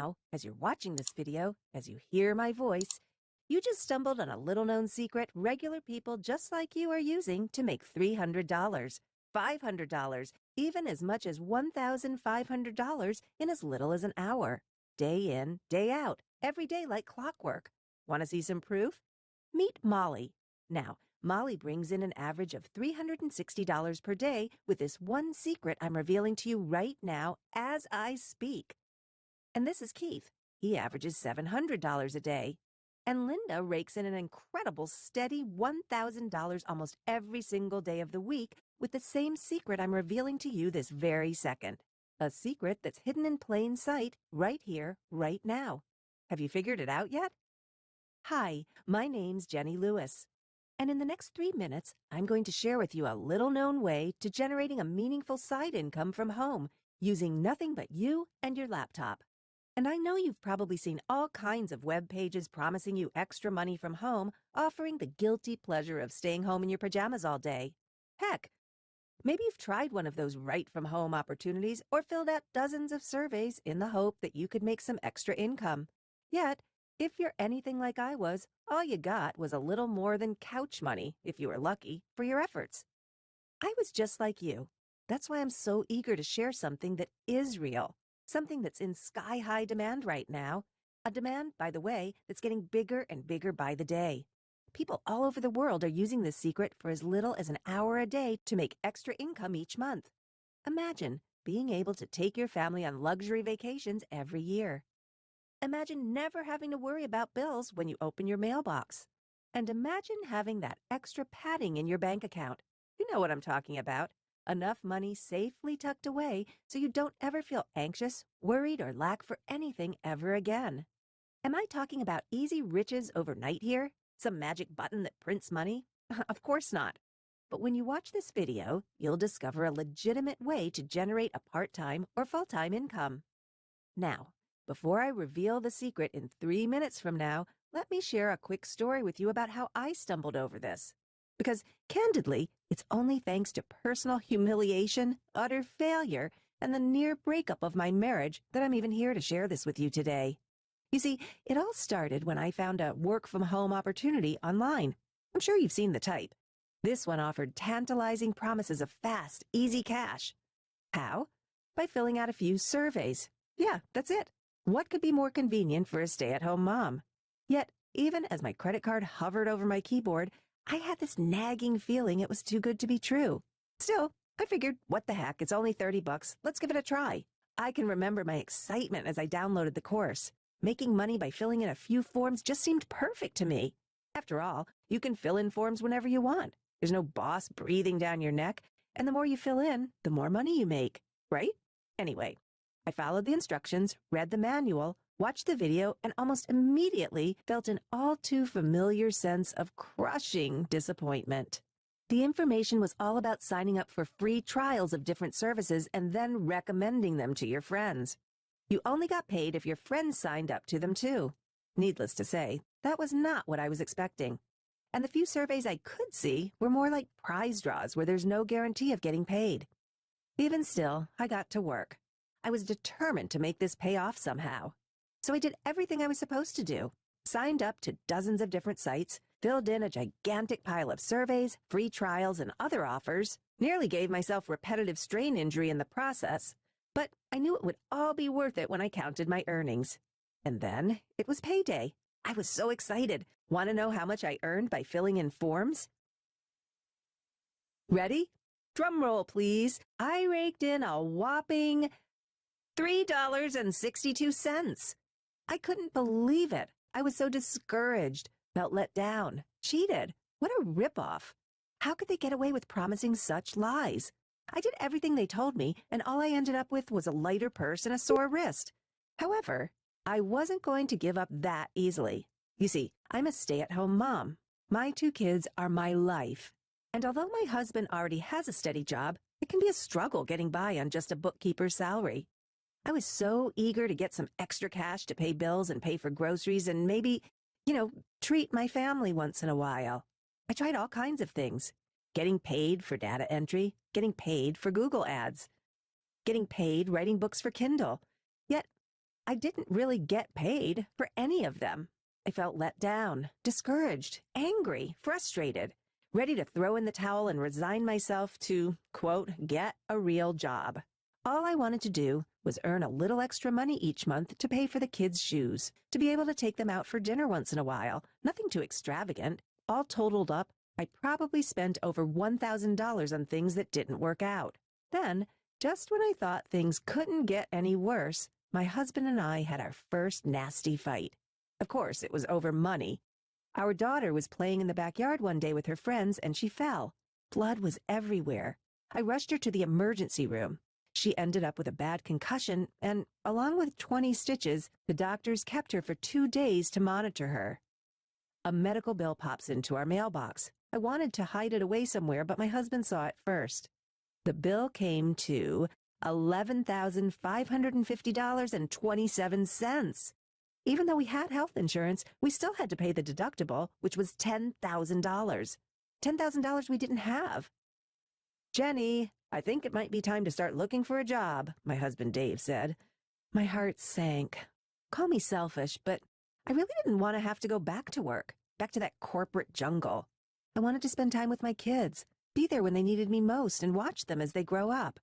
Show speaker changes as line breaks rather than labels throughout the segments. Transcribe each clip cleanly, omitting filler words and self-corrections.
Now, as you're watching this video, as you hear my voice, you just stumbled on a little-known secret regular people just like you are using to make $300, $500, even as much as $1,500 in as little as an hour. Day in, day out, every day like clockwork. Want to see some proof? Meet Molly. Now, Molly brings in an average of $360 per day with this one secret I'm revealing to you right now as I speak. And this is Keith. He averages $700 a day. And Linda rakes in an incredible steady $1,000 almost every single day of the week with the same secret I'm revealing to you this very second. A secret that's hidden in plain sight right here, right now. Have you figured it out yet? Hi, my name's Jenny Lewis. And in the next 3 minutes, I'm going to share with you a little-known way to generating a meaningful side income from home using nothing but you and your laptop. And I know you've probably seen all kinds of web pages promising you extra money from home, offering the guilty pleasure of staying home in your pajamas all day. Heck, maybe you've tried one of those right-from-home opportunities or filled out dozens of surveys in the hope that you could make some extra income. Yet, if you're anything like I was, all you got was a little more than couch money, if you were lucky, for your efforts. I was just like you. That's why I'm so eager to share something that is real. Something that's in sky-high demand right now. A demand, by the way, that's getting bigger and bigger by the day. People all over the world are using this secret for as little as an hour a day to make extra income each month. Imagine being able to take your family on luxury vacations every year. Imagine never having to worry about bills when you open your mailbox. And imagine having that extra padding in your bank account. You know what I'm talking about. Enough money safely tucked away so you don't ever feel anxious, worried, or lack for anything ever again. Am I talking about easy riches overnight here? Some magic button that prints money? Of course not. But when you watch this video, you'll discover a legitimate way to generate a part-time or full-time income. Now, before I reveal the secret in 3 minutes from now, let me share a quick story with you about how I stumbled over this. Because, candidly, it's only thanks to personal humiliation, utter failure, and the near breakup of my marriage that I'm even here to share this with you today. You see, it all started when I found a work-from-home opportunity online. I'm sure you've seen the type. This one offered tantalizing promises of fast, easy cash. How? By filling out a few surveys. Yeah, that's it. What could be more convenient for a stay-at-home mom? Yet, even as my credit card hovered over my keyboard, I had this nagging feeling it was too good to be true. Still, I figured, what the heck, it's only $30, let's give it a try. I can remember my excitement as I downloaded the course. Making money by filling in a few forms just seemed perfect to me. After all, you can fill in forms whenever you want. There's no boss breathing down your neck, and the more you fill in, the more money you make, right? Anyway, I followed the instructions, read the manual, watched the video, and almost immediately felt an all-too-familiar sense of crushing disappointment. The information was all about signing up for free trials of different services and then recommending them to your friends. You only got paid if your friends signed up to them too. Needless to say, that was not what I was expecting. And the few surveys I could see were more like prize draws where there's no guarantee of getting paid. Even still, I got to work. I was determined to make this pay off somehow. So I did everything I was supposed to do. Signed up to dozens of different sites, filled in a gigantic pile of surveys, free trials, and other offers, nearly gave myself repetitive strain injury in the process, but I knew it would all be worth it when I counted my earnings. And then it was payday. I was so excited. Want to know how much I earned by filling in forms? Ready? Drum roll, please. I raked in a whopping $3.62. I couldn't believe it. I was so discouraged, felt let down, cheated. What a ripoff. How could they get away with promising such lies? I did everything they told me, and all I ended up with was a lighter purse and a sore wrist. However, I wasn't going to give up that easily. You see, I'm a stay-at-home mom. My 2 kids are my life. And although my husband already has a steady job, it can be a struggle getting by on just a bookkeeper's salary. I was so eager to get some extra cash to pay bills and pay for groceries and maybe, treat my family once in a while. I tried all kinds of things. Getting paid for data entry, getting paid for Google ads, getting paid writing books for Kindle. Yet, I didn't really get paid for any of them. I felt let down, discouraged, angry, frustrated, ready to throw in the towel and resign myself to, quote, get a real job. All I wanted to do was earn a little extra money each month to pay for the kids' shoes, to be able to take them out for dinner once in a while, nothing too extravagant. All totaled up, I probably spent over $1,000 on things that didn't work out. Then, just when I thought things couldn't get any worse, my husband and I had our first nasty fight. Of course, it was over money. Our daughter was playing in the backyard one day with her friends, and she fell. Blood was everywhere. I rushed her to the emergency room. She ended up with a bad concussion, and along with 20 stitches, the doctors kept her for 2 days to monitor her. A medical bill pops into our mailbox. I wanted to hide it away somewhere, but my husband saw it first. The bill came to $11,550.27. Even though we had health insurance, we still had to pay the deductible, which was $10,000. $10,000 we didn't have. "Jenny, I think it might be time to start looking for a job," my husband Dave said. My heart sank. Call me selfish, but I really didn't want to have to go back to work, back to that corporate jungle. I wanted to spend time with my kids, be there when they needed me most, and watch them as they grow up.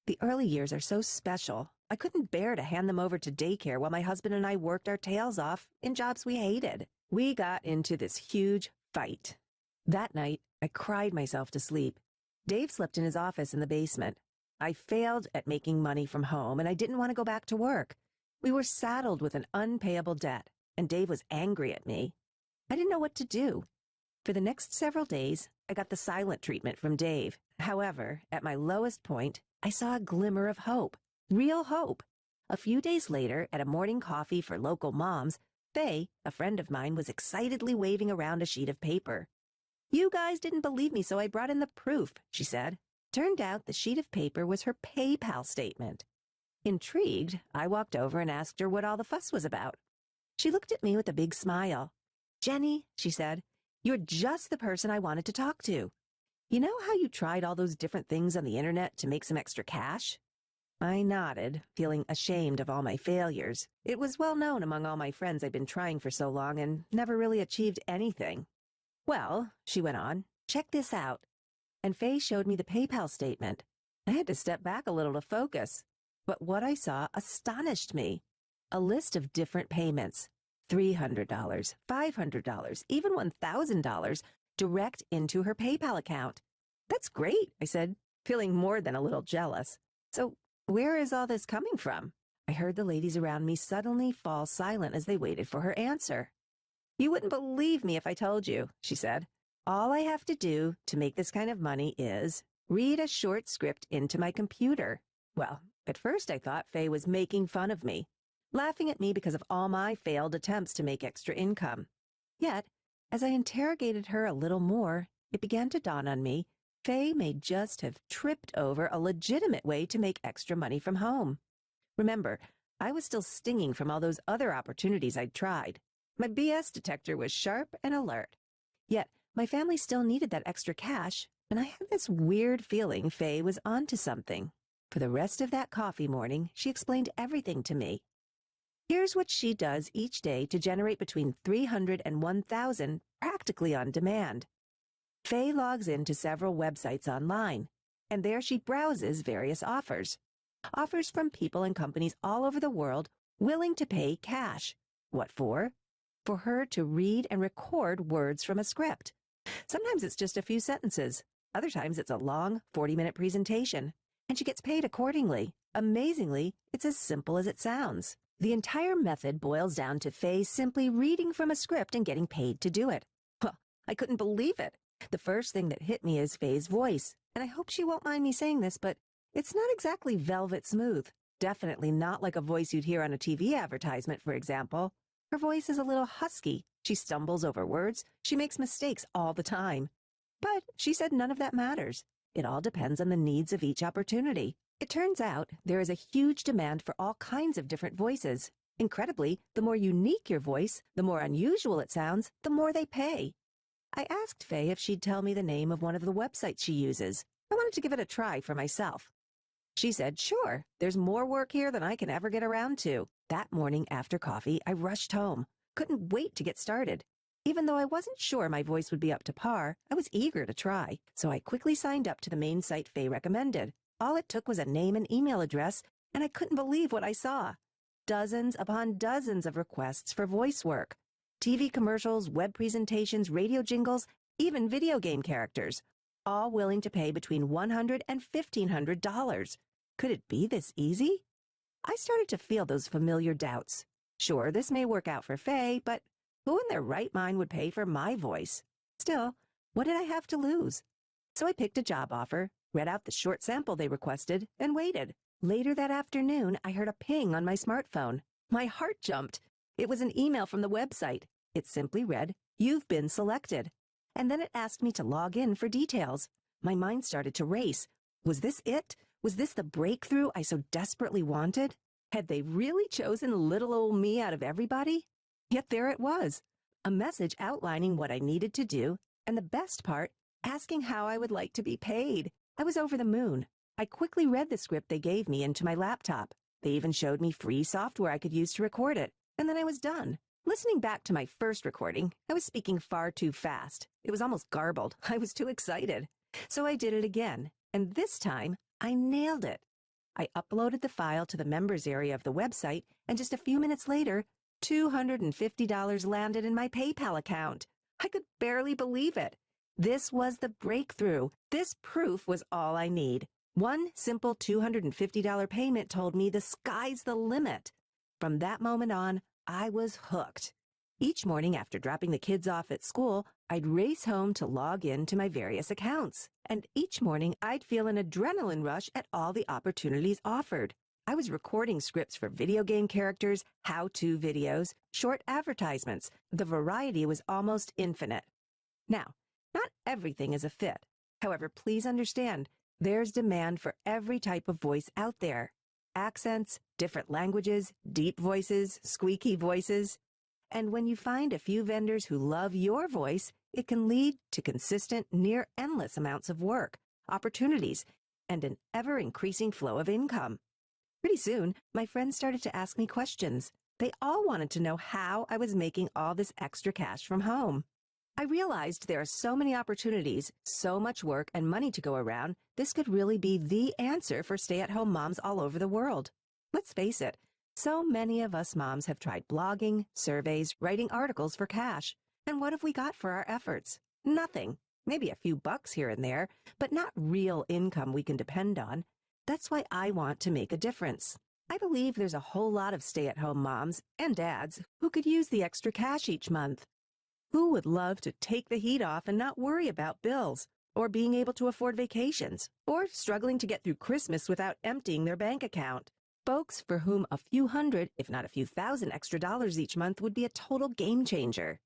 The early years are so special. I couldn't bear to hand them over to daycare while my husband and I worked our tails off in jobs we hated. We got into this huge fight. That night, I cried myself to sleep. Dave slept in his office in the basement. I failed at making money from home, and I didn't want to go back to work. We were saddled with an unpayable debt, and Dave was angry at me. I didn't know what to do. For the next several days, I got the silent treatment from Dave. However, at my lowest point, I saw a glimmer of hope. Real hope. A few days later, at a morning coffee for local moms, Faye, a friend of mine, was excitedly waving around a sheet of paper. "You guys didn't believe me, so I brought in the proof," she said. Turned out the sheet of paper was her PayPal statement. Intrigued, I walked over and asked her what all the fuss was about. She looked at me with a big smile. "Jenny," she said, "you're just the person I wanted to talk to. You know how you tried all those different things on the internet to make some extra cash?" I nodded, feeling ashamed of all my failures. It was well known among all my friends I'd been trying for so long and never really achieved anything. "Well," she went on, "check this out." And Faye showed me the PayPal statement. I had to step back a little to focus. But what I saw astonished me. A list of different payments. $300, $500, even $1,000 direct into her PayPal account. "That's great," I said, feeling more than a little jealous. "So where is all this coming from?" I heard the ladies around me suddenly fall silent as they waited for her answer. "You wouldn't believe me if I told you," she said. "All I have to do to make this kind of money is read a short script into my computer." Well, at first I thought Faye was making fun of me, laughing at me because of all my failed attempts to make extra income. Yet, as I interrogated her a little more, it began to dawn on me Faye may just have tripped over a legitimate way to make extra money from home. Remember, I was still stinging from all those other opportunities I'd tried. My BS detector was sharp and alert. Yet, my family still needed that extra cash, and I had this weird feeling Faye was onto something. For the rest of that coffee morning, she explained everything to me. Here's what she does each day to generate between $300 and $1,000 practically on demand. Faye logs into several websites online, and there she browses various offers. Offers from people and companies all over the world willing to pay cash. What for? For her to read and record words from a script. Sometimes it's just a few sentences. Other times it's a long 40-minute presentation, and she gets paid accordingly. Amazingly, it's as simple as it sounds. The entire method boils down to Faye simply reading from a script and getting paid to do it. Well, I couldn't believe it. The first thing that hit me is Faye's voice, and I hope she won't mind me saying this, but it's not exactly velvet smooth. Definitely not like a voice you'd hear on a TV advertisement, for example. Her voice is a little husky. She stumbles over words. She makes mistakes all the time. But she said none of that matters. It all depends on the needs of each opportunity. It turns out there is a huge demand for all kinds of different voices. Incredibly, the more unique your voice, the more unusual it sounds, the more they pay. I asked Faye if she'd tell me the name of one of the websites she uses. I wanted to give it a try for myself. She said, "Sure, there's more work here than I can ever get around to." That morning after coffee, I rushed home. Couldn't wait to get started. Even though I wasn't sure my voice would be up to par, I was eager to try, so I quickly signed up to the main site Faye recommended. All it took was a name and email address, and I couldn't believe what I saw. Dozens upon dozens of requests for voice work. TV commercials, web presentations, radio jingles, even video game characters, all willing to pay between $100 and $1,500. Could it be this easy? I started to feel those familiar doubts. Sure, this may work out for Faye, but who in their right mind would pay for my voice? Still, what did I have to lose? So I picked a job offer, read out the short sample they requested, and waited. Later that afternoon, I heard a ping on my smartphone. My heart jumped. It was an email from the website. It simply read, "You've been selected." And then it asked me to log in for details. My mind started to race. Was this it? Was this the breakthrough I so desperately wanted? Had they really chosen little old me out of everybody? Yet there it was, a message outlining what I needed to do, and the best part, asking how I would like to be paid. I was over the moon. I quickly read the script they gave me into my laptop. They even showed me free software I could use to record it, and then I was done. Listening back to my first recording, I was speaking far too fast. It was almost garbled. I was too excited. So I did it again, and this time, I nailed it. I uploaded the file to the members area of the website, and just a few minutes later, $250 landed in my PayPal account. I could barely believe it. This was the breakthrough. This proof was all I need. One simple $250 payment told me the sky's the limit. From that moment on, I was hooked. Each morning after dropping the kids off at school, I'd race home to log in to my various accounts. And each morning, I'd feel an adrenaline rush at all the opportunities offered. I was recording scripts for video game characters, how-to videos, short advertisements. The variety was almost infinite. Now, not everything is a fit. However, please understand, there's demand for every type of voice out there. Accents, different languages, deep voices, squeaky voices. And when you find a few vendors who love your voice, it can lead to consistent, near-endless amounts of work, opportunities, and an ever-increasing flow of income. Pretty soon, my friends started to ask me questions. They all wanted to know how I was making all this extra cash from home. I realized there are so many opportunities, so much work and money to go around, this could really be the answer for stay-at-home moms all over the world. Let's face it, so many of us moms have tried blogging, surveys, writing articles for cash. And what have we got for our efforts? Nothing. Maybe a few bucks here and there, but not real income we can depend on. That's why I want to make a difference. I believe there's a whole lot of stay-at-home moms and dads who could use the extra cash each month. Who would love to take the heat off and not worry about bills, or being able to afford vacations, or struggling to get through Christmas without emptying their bank account? Folks for whom a few hundred, if not a few thousand extra dollars each month would be a total game changer.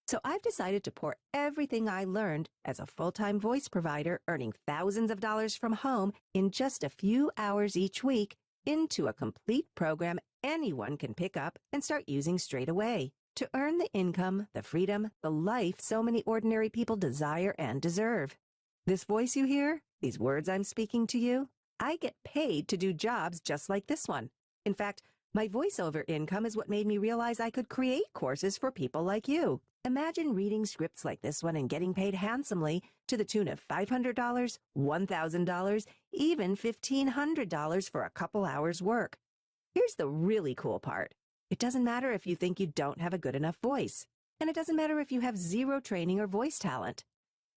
So I've decided to pour everything I learned as a full-time voice provider earning thousands of dollars from home in just a few hours each week into a complete program anyone can pick up and start using straight away to earn the income, the freedom, the life so many ordinary people desire and deserve. This voice you hear, these words I'm speaking to you, I get paid to do jobs just like this one. In fact, my voiceover income is what made me realize I could create courses for people like you. Imagine reading scripts like this one and getting paid handsomely to the tune of $500, $1,000, even $1,500 for a couple hours' work. Here's the really cool part. It doesn't matter if you think you don't have a good enough voice. And it doesn't matter if you have zero training or voice talent.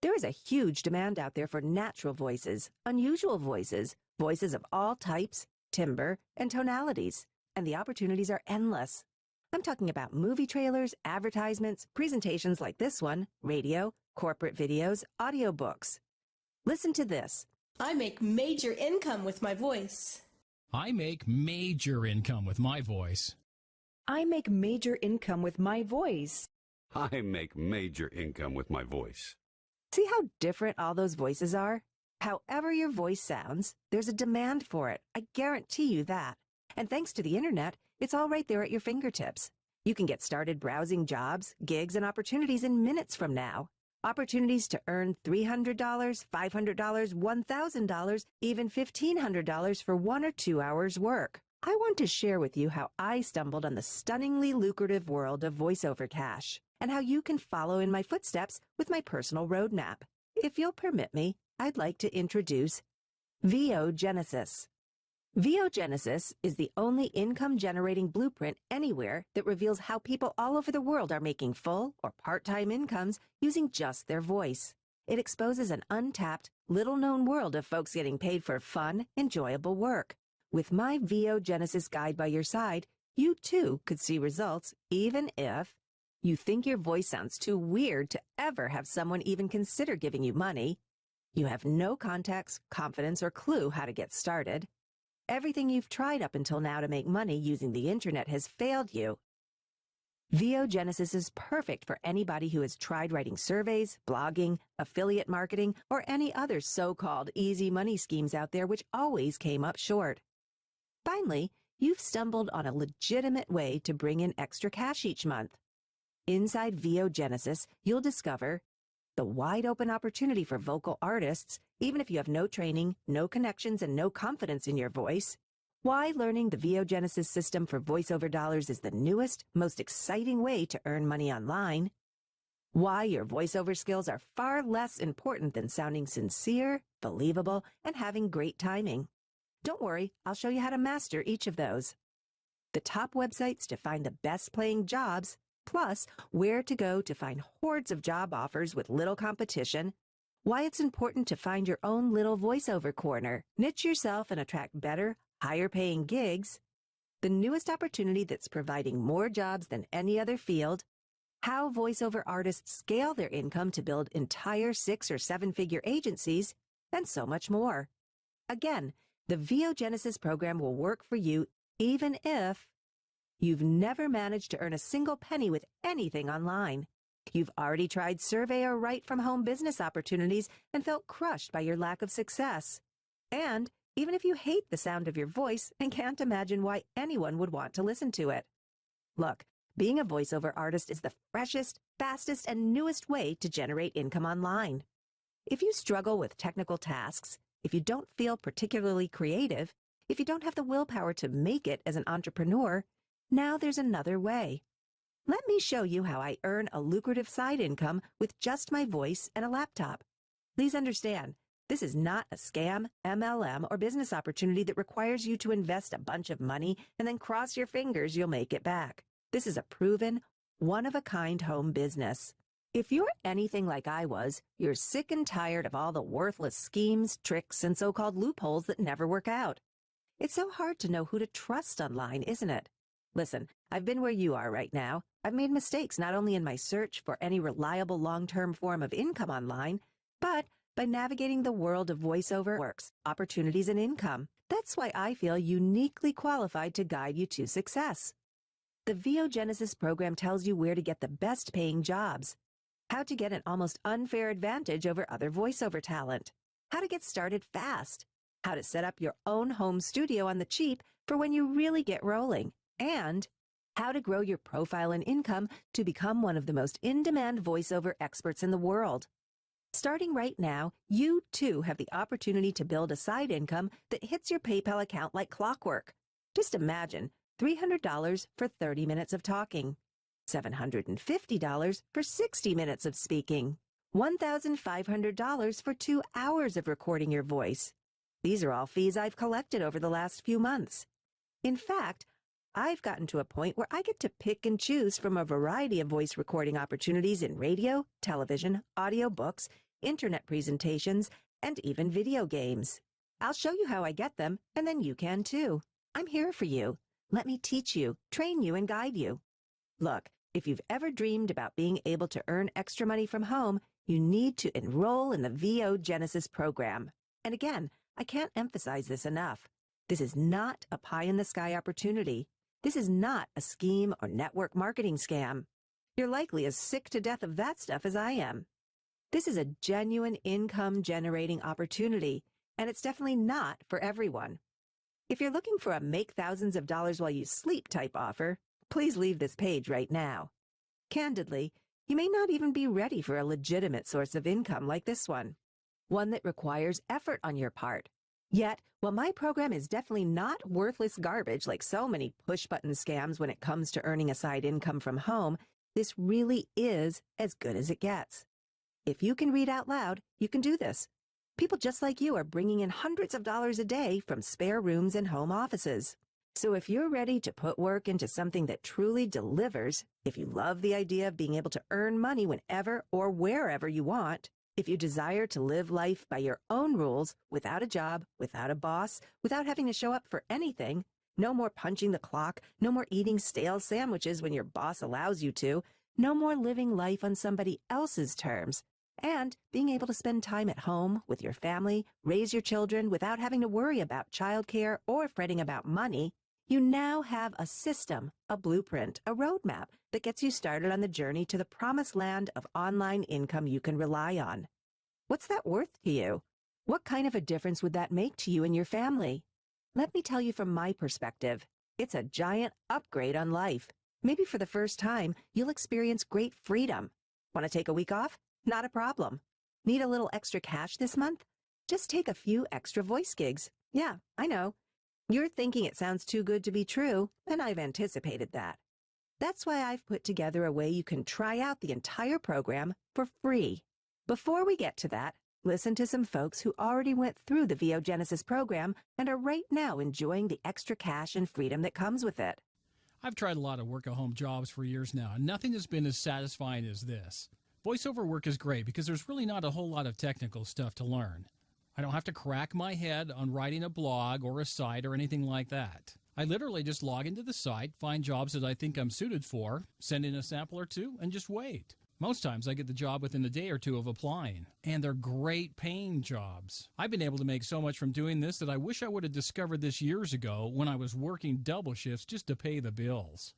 There is a huge demand out there for natural voices, unusual voices, voices of all types, timbre, and tonalities. And the opportunities are endless. I'm talking about movie trailers, advertisements, presentations like this one, radio, corporate videos, audiobooks. Listen to this.
I make major income with my voice.
I make major income with my voice.
I make major income with my voice.
I make major income with my voice.
See how different all those voices are? However your voice sounds, there's a demand for it. I guarantee you that. And thanks to the internet, it's all right there at your fingertips. You can get started browsing jobs, gigs, and opportunities in minutes from now. Opportunities to earn $300, $500, $1,000, even $1,500 for 1 or 2 hours work. I want to share with you how I stumbled on the stunningly lucrative world of voiceover cash and how you can follow in my footsteps with my personal roadmap. If you'll permit me, I'd like to introduce VOGenesis. VOGenesis is the only income-generating blueprint anywhere that reveals how people all over the world are making full or part-time incomes using just their voice. It exposes an untapped, little-known world of folks getting paid for fun, enjoyable work. With my VOGenesis guide by your side, you too could see results even if you think your voice sounds too weird to ever have someone even consider giving you money, you have no contacts, confidence, or clue how to get started, everything you've tried up until now to make money using the internet has failed you. VOGenesis is perfect for anybody who has tried writing surveys, blogging, affiliate marketing, or any other so-called easy money schemes out there which always came up short. Finally, you've stumbled on a legitimate way to bring in extra cash each month. Inside VOGenesis, you'll discover the wide-open opportunity for vocal artists, even if you have no training, no connections, and no confidence in your voice. Why learning the VOGenesis system for voiceover dollars is the newest, most exciting way to earn money online. Why your voiceover skills are far less important than sounding sincere, believable, and having great timing. Don't worry, I'll show you how to master each of those. The top websites to find the best-paying jobs, plus where to go to find hordes of job offers with little competition, why it's important to find your own little voiceover corner, niche yourself and attract better, higher-paying gigs, the newest opportunity that's providing more jobs than any other field, how voiceover artists scale their income to build entire 6- or 7-figure agencies, and so much more. Again, the VOGenesis program will work for you even if you've never managed to earn a single penny with anything online. You've already tried survey or write-from-home business opportunities and felt crushed by your lack of success. And even if you hate the sound of your voice and can't imagine why anyone would want to listen to it. Look, being a voiceover artist is the freshest, fastest, and newest way to generate income online. If you struggle with technical tasks, if you don't feel particularly creative, if you don't have the willpower to make it as an entrepreneur, now there's another way. Let me show you how I earn a lucrative side income with just my voice and a laptop. Please understand, this is not a scam, MLM, or business opportunity that requires you to invest a bunch of money and then cross your fingers you'll make it back. This is a proven, one-of-a-kind home business. If you're anything like I was, you're sick and tired of all the worthless schemes, tricks, and so-called loopholes that never work out. It's so hard to know who to trust online, isn't it? Listen, I've been where you are right now. I've made mistakes not only in my search for any reliable long-term form of income online, but by navigating the world of voiceover works, opportunities, and income. That's why I feel uniquely qualified to guide you to success. The VOGenesis program tells you where to get the best-paying jobs, how to get an almost unfair advantage over other voiceover talent, how to get started fast, how to set up your own home studio on the cheap for when you really get rolling, and how to grow your profile and income to become one of the most in-demand voiceover experts in the world. Starting right now, you too have the opportunity to build a side income that hits your PayPal account like clockwork. Just imagine $300 for 30 minutes of talking, $750 for 60 minutes of speaking, $1,500 for 2 hours of recording your voice. These are all fees I've collected over the last few months. In fact, I've gotten to a point where I get to pick and choose from a variety of voice recording opportunities in radio, television, audiobooks, internet presentations, and even video games. I'll show you how I get them, and then you can too. I'm here for you. Let me teach you, train you, and guide you. Look, if you've ever dreamed about being able to earn extra money from home, you need to enroll in the VOGenesis program. And again, I can't emphasize this enough. This is not a pie-in-the-sky opportunity. This is not a scheme or network marketing scam. You're likely as sick to death of that stuff as I am. This is a genuine income-generating opportunity, and it's definitely not for everyone. If you're looking for a make thousands of dollars while you sleep type offer, please leave this page right now. Candidly, You may not even be ready for a legitimate source of income like this one that requires effort on your part. Yet, while my program is definitely not worthless garbage like so many push-button scams when it comes to earning a side income from home, this really is as good as it gets. If you can read out loud, you can do this. People just like you are bringing in hundreds of dollars a day from spare rooms and home offices. So if you're ready to put work into something that truly delivers, if you love the idea of being able to earn money whenever or wherever you want, if you desire to live life by your own rules, without a job, without a boss, without having to show up for anything, no more punching the clock, no more eating stale sandwiches when your boss allows you to, no more living life on somebody else's terms, and being able to spend time at home with your family, raise your children without having to worry about childcare or fretting about money, you now have a system, a blueprint, a roadmap that gets you started on the journey to the promised land of online income you can rely on. What's that worth to you? What kind of a difference would that make to you and your family? Let me tell you from my perspective, it's a giant upgrade on life. Maybe for the first time, you'll experience great freedom. Want to take a week off? Not a problem. Need a little extra cash this month? Just take a few extra voice gigs. Yeah, I know. You're thinking it sounds too good to be true, and I've anticipated that. That's why I've put together a way you can try out the entire program for free. Before we get to that, listen to some folks who already went through the VOGenesis program and are right now enjoying the extra cash and freedom that comes with it.
I've tried a lot of work-at-home jobs for years now, and nothing has been as satisfying as this. Voiceover work is great because there's really not a whole lot of technical stuff to learn. I don't have to crack my head on writing a blog or a site or anything like that. I literally just log into the site, find jobs that I think I'm suited for, send in a sample or two, and just wait. Most times I get the job within a day or two of applying, and they're great paying jobs. I've been able to make so much from doing this that I wish I would have discovered this years ago when I was working double shifts just to pay the bills.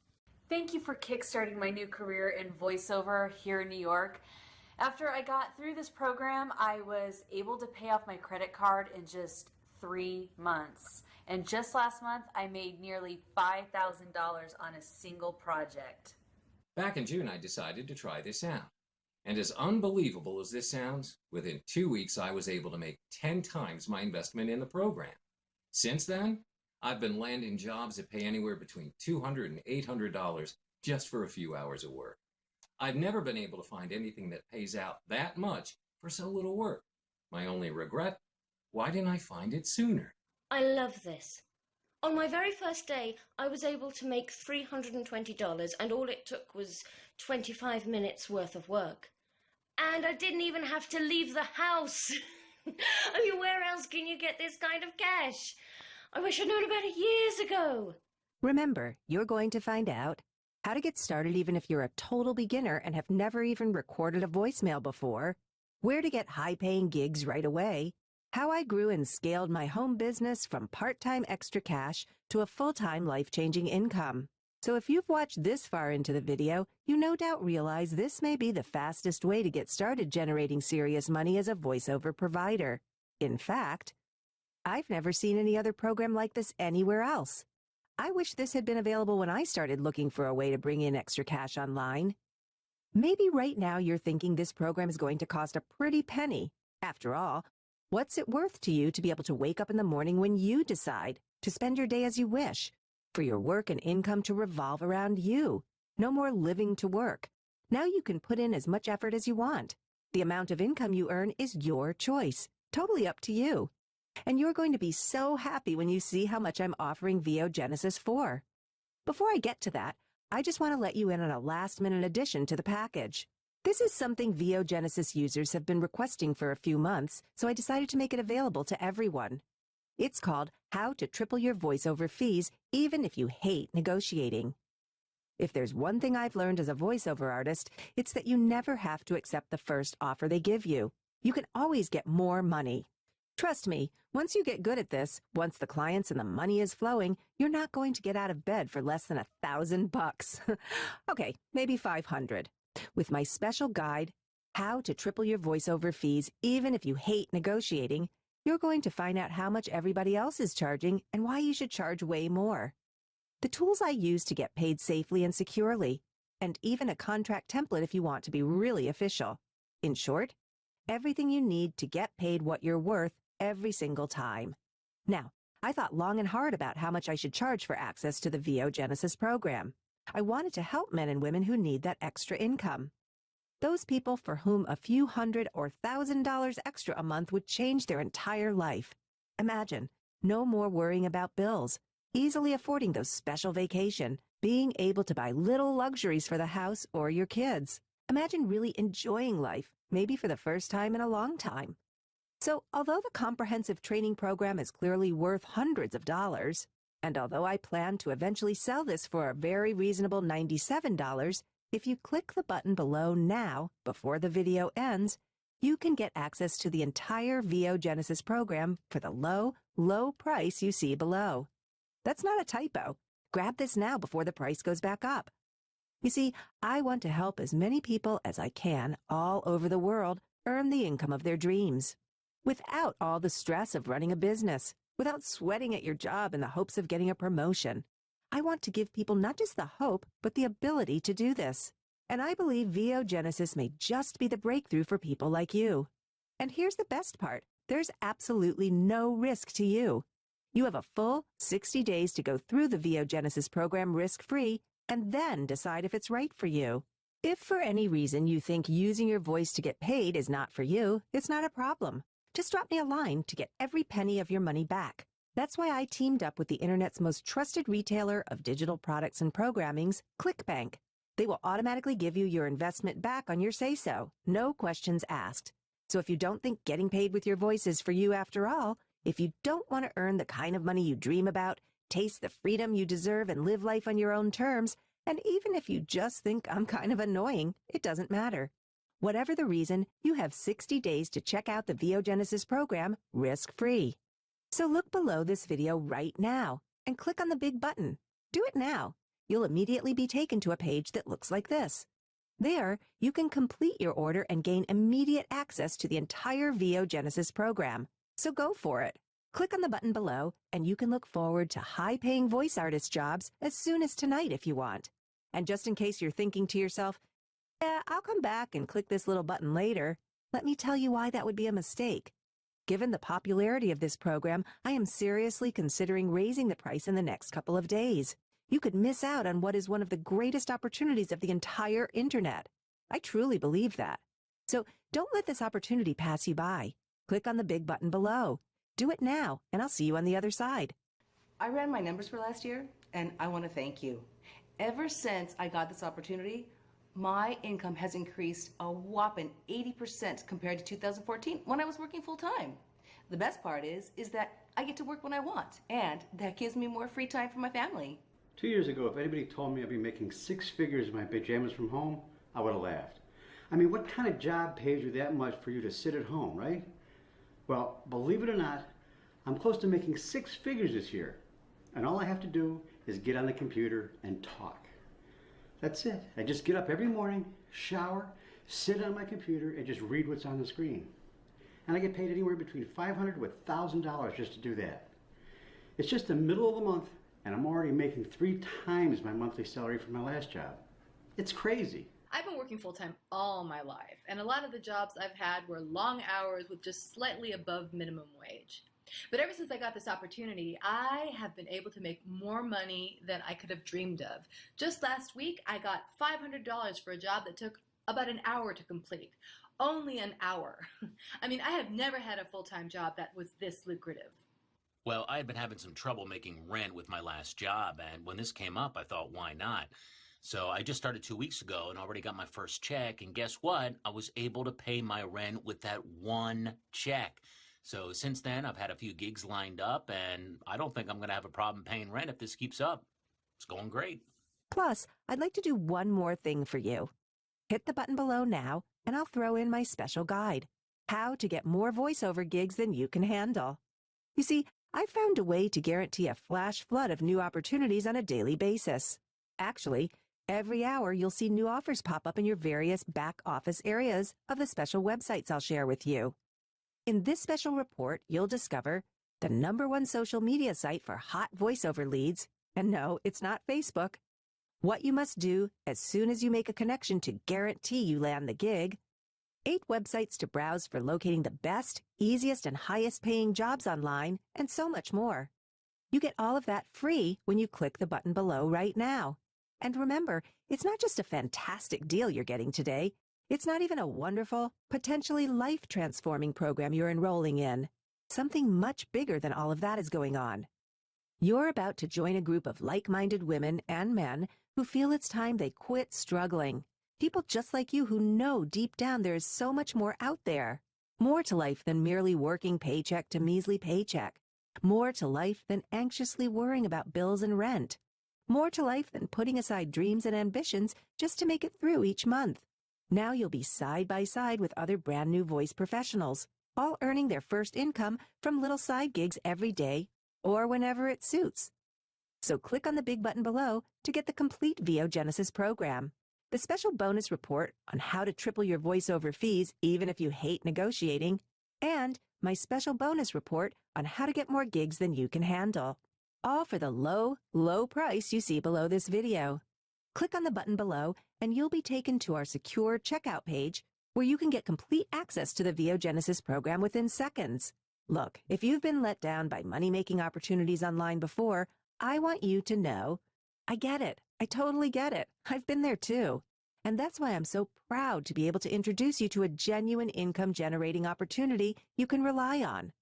Thank you for kickstarting my new career in voiceover here in New York. After I got through this program, I was able to pay off my credit card in just 3 months. And just last month, I made nearly $5,000 on a single project.
Back in June, I decided to try this out. And as unbelievable as this sounds, within 2 weeks, I was able to make 10 times my investment in the program. Since then, I've been landing jobs that pay anywhere between $200 and $800 just for a few hours of work. I've never been able to find anything that pays out that much for so little work. My only regret? Why didn't I find it sooner?
I love this. On my very first day, I was able to make $320, and all it took was 25 minutes worth of work. And I didn't even have to leave the house. I mean, where else can you get this kind of cash? I wish I'd known about it years ago.
Remember, you're going to find out how to get started even if you're a total beginner and have never even recorded a voicemail before, where to get high-paying gigs right away, how I grew and scaled my home business from part-time extra cash to a full-time life-changing income. So if you've watched this far into the video, you no doubt realize this may be the fastest way to get started generating serious money as a voiceover provider. In fact, I've never seen any other program like this anywhere else. I wish this had been available when I started looking for a way to bring in extra cash online. Maybe right now you're thinking this program is going to cost a pretty penny. After all, what's it worth to you to be able to wake up in the morning when you decide to spend your day as you wish, for your work and income to revolve around you? No more living to work. Now you can put in as much effort as you want. The amount of income you earn is your choice, totally up to you. And you're going to be so happy when you see how much I'm offering VOGenesis for. Before I get to that, I just want to let you in on a last-minute addition to the package. This is something VOGenesis users have been requesting for a few months, so I decided to make it available to everyone. It's called How to Triple Your Voiceover Fees Even If You Hate Negotiating. If there's one thing I've learned as a voiceover artist, it's that you never have to accept the first offer they give you. You can always get more money. Trust me, once you get good at this, once the clients and the money is flowing, you're not going to get out of bed for less than $1,000. Okay, maybe 500. With my special guide, How to Triple Your Voiceover Fees Even If You Hate Negotiating, you're going to find out how much everybody else is charging and why you should charge way more. The tools I use to get paid safely and securely, and even a contract template if you want to be really official. In short, everything you need to get paid what you're worth every single time. Now, I thought long and hard about how much I should charge for access to the VOGenesis program. I wanted to help men and women who need that extra income. Those people for whom a few $100 or $1,000 extra a month would change their entire life. Imagine, no more worrying about bills, easily affording those special vacation, being able to buy little luxuries for the house or your kids. Imagine really enjoying life, maybe for the first time in a long time. So, although the comprehensive training program is clearly worth hundreds of dollars, and although I plan to eventually sell this for a very reasonable $97, if you click the button below now, before the video ends, you can get access to the entire VOGenesis program for the low, low price you see below. That's not a typo. Grab this now before the price goes back up. You see, I want to help as many people as I can all over the world earn the income of their dreams, without all the stress of running a business, without sweating at your job in the hopes of getting a promotion. I want to give people not just the hope, but the ability to do this. And I believe VOGenesis may just be the breakthrough for people like you. And here's the best part. There's absolutely no risk to you. You have a full 60 days to go through the VOGenesis program risk-free and then decide if it's right for you. If for any reason you think using your voice to get paid is not for you, it's not a problem. Just drop me a line to get every penny of your money back. That's why I teamed up with the internet's most trusted retailer of digital products and programmings, ClickBank. They will automatically give you your investment back on your say-so, no questions asked. So if you don't think getting paid with your voice is for you after all, if you don't want to earn the kind of money you dream about, taste the freedom you deserve and live life on your own terms, and even if you just think I'm kind of annoying, it doesn't matter. Whatever the reason, you have 60 days to check out the VOGenesis program risk-free. So look below this video right now and click on the big button. Do it now. You'll immediately be taken to a page that looks like this. There, you can complete your order and gain immediate access to the entire VOGenesis program. So go for it. Click on the button below, and you can look forward to high-paying voice artist jobs as soon as tonight if you want. And just in case you're thinking to yourself, I'll come back and click this little button later, let me tell you why that would be a mistake. Given the popularity of this program, I am seriously considering raising the price in the next couple of days. You could miss out on what is one of the greatest opportunities of the entire internet. I truly believe that. So don't let this opportunity pass you by. Click on the big button below. Do it now, and I'll see you on the other side.
I ran my numbers for last year, and I want to thank you. Ever since I got this opportunity, my income has increased a whopping 80% compared to 2014 when I was working full-time. The best part is that I get to work when I want, and that gives me more free time for my family.
2 years ago, if anybody told me I'd be making 6 figures in my pajamas from home, I would have laughed. I mean, what kind of job pays you that much for you to sit at home, right? Well, believe it or not, I'm close to making 6 figures this year. And all I have to do is get on the computer and talk. That's it. I just get up every morning, shower, sit on my computer, and just read what's on the screen. And I get paid anywhere between $500 to $1,000 just to do that. It's just the middle of the month, and I'm already making 3 times my monthly salary from my last job. It's crazy.
I've been working full-time all my life, and a lot of the jobs I've had were long hours with just slightly above minimum wage. But ever since I got this opportunity, I have been able to make more money than I could have dreamed of. Just last week, I got $500 for a job that took about an hour to complete. Only an hour. I mean, I have never had a full-time job that was this lucrative.
Well, I had been having some trouble making rent with my last job, and when this came up, I thought, why not? So I just started 2 weeks ago and already got my first check, and guess what? I was able to pay my rent with that one check. So since then, I've had a few gigs lined up, and I don't think I'm going to have a problem paying rent if this keeps up. It's going great.
Plus, I'd like to do one more thing for you. Hit the button below now, and I'll throw in my special guide, how to get more voiceover gigs than you can handle. You see, I've found a way to guarantee a flash flood of new opportunities on a daily basis. Actually, every hour you'll see new offers pop up in your various back office areas of the special websites I'll share with you. In this special report, you'll discover the #1 social media site for hot voiceover leads, and no, it's not Facebook. what you must do as soon as you make a connection to guarantee you land the gig, 8 websites to browse for locating the best, easiest, and highest paying jobs online, and so much more. You get all of that free when you click the button below right now. And remember, it's not just a fantastic deal you're getting today. It's not even a wonderful, potentially life-transforming program you're enrolling in. Something much bigger than all of that is going on. You're about to join a group of like-minded women and men who feel it's time they quit struggling. People just like you who know deep down there is so much more out there. More to life than merely working paycheck to measly paycheck. More to life than anxiously worrying about bills and rent. More to life than putting aside dreams and ambitions just to make it through each month. Now you'll be side by side with other brand new voice professionals, all earning their first income from little side gigs every day or whenever it suits. So click on the big button below to get the complete VOGenesis program. The special bonus report on how to triple your voiceover fees even if you hate negotiating, and my special bonus report on how to get more gigs than you can handle. All for the low, low price you see below this video. Click on the button below and you'll be taken to our secure checkout page where you can get complete access to the VOGenesis program within seconds. Look, if you've been let down by money-making opportunities online before, I want you to know, I get it. I totally get it. I've been there too. And that's why I'm so proud to be able to introduce you to a genuine income-generating opportunity you can rely on.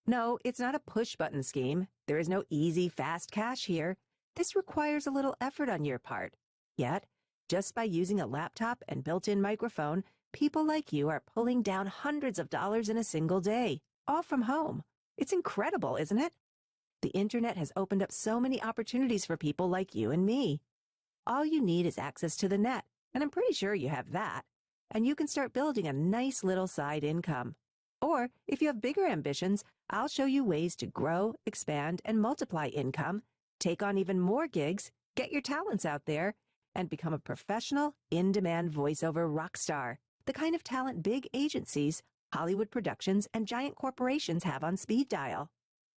No, it's not a push-button scheme. There is no easy, fast cash here. This requires a little effort on your part. Yet, just by using a laptop and built-in microphone, people like you are pulling down hundreds of dollars in a single day, all from home. It's incredible, isn't it? The internet has opened up so many opportunities for people like you and me. All you need is access to the net, and I'm pretty sure you have that, and you can start building a nice little side income. Or, if you have bigger ambitions, I'll show you ways to grow, expand, and multiply income, take on even more gigs, get your talents out there, and become a professional, in-demand voiceover rock star, the kind of talent big agencies, Hollywood productions, and giant corporations have on speed dial.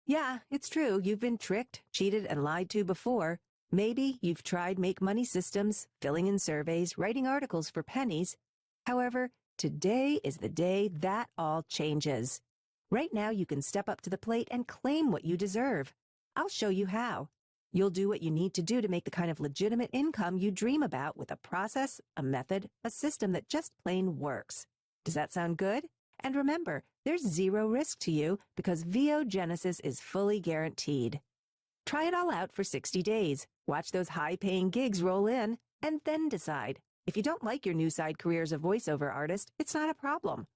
Yeah, it's true, you've been tricked, cheated, and lied to before. Maybe you've tried make-money systems, filling in surveys, writing articles for pennies. However, today is the day that all changes. Right now, you can step up to the plate and claim what you deserve. I'll show you how. You'll do what you need to do to make the kind of legitimate income you dream about with a process, a method, a system that just plain works. Does that sound good? And remember, there's zero risk to you because VOGenesis is fully guaranteed. Try it all out for 60 days. Watch those high-paying gigs roll in, and then decide. If you don't like your new side career as a voiceover artist, it's not a problem.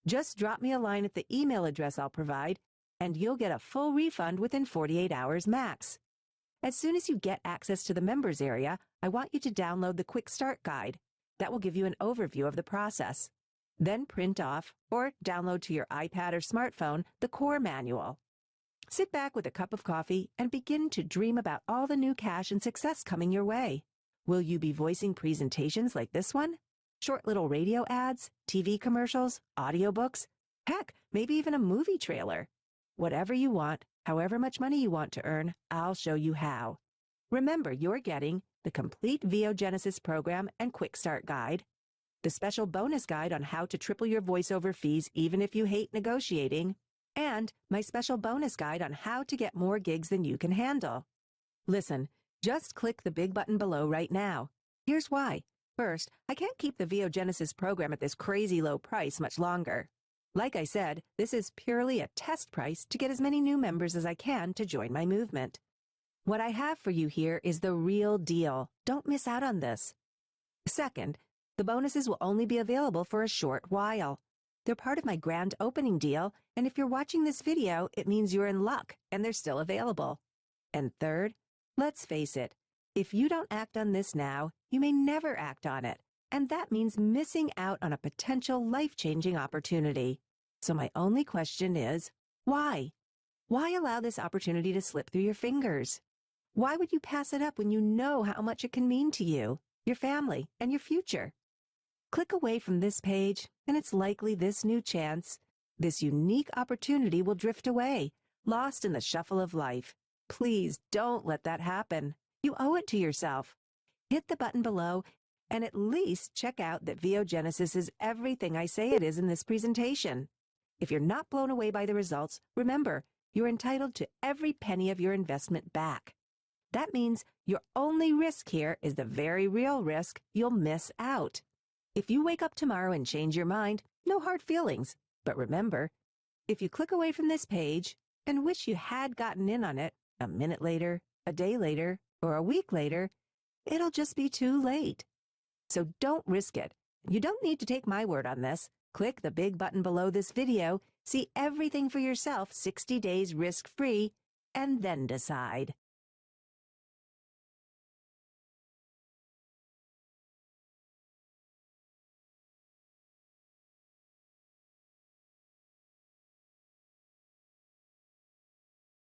Just drop me a line at the email address I'll provide, and you'll get a full refund within 48 hours max. As soon as you get access to the members area, I want you to download the Quick Start Guide. That will give you an overview of the process. Then print off or download to your iPad or smartphone the core manual. Sit back with a cup of coffee and begin to dream about all the new cash and success coming your way. Will you be voicing presentations like this one? Short little radio ads, TV commercials, audiobooks, heck, maybe even a movie trailer. Whatever you want, however much money you want to earn, I'll show you how. Remember, you're getting the complete VOGenesis program and Quick Start Guide, the special bonus guide on how to triple your voiceover fees even if you hate negotiating, and my special bonus guide on how to get more gigs than you can handle. Listen, just click the big button below right now. Here's why. First, I can't keep the VOGenesis program at this crazy low price much longer. Like I said, this is purely a test price to get as many new members as I can to join my movement. What I have for you here is the real deal. Don't miss out on this. Second, the bonuses will only be available for a short while. They're part of my grand opening deal, and if you're watching this video, it means you're in luck and they're still available. And third, let's face it, if you don't act on this now, you may never act on it, and that means missing out on a potential life-changing opportunity. So my only question is, why? Why allow this opportunity to slip through your fingers? Why would you pass it up when you know how much it can mean to you, your family, and your future? Click away from this page, and it's likely this new chance, this unique opportunity will drift away, lost in the shuffle of life. Please don't let that happen. You owe it to yourself. hit the button below and at least check out that VOGenesis is everything I say it is in this presentation. If you're not blown away by the results, remember, you're entitled to every penny of your investment back. That means your only risk here is the very real risk you'll miss out. If you wake up tomorrow and change your mind, no hard feelings. But remember, if you click away from this page and wish you had gotten in on it a minute later, a day later, or a week later, it'll just be too late. So don't risk it. You don't need to take my word on this. Click the big button below this video, see everything for yourself 60 days risk-free, and then decide.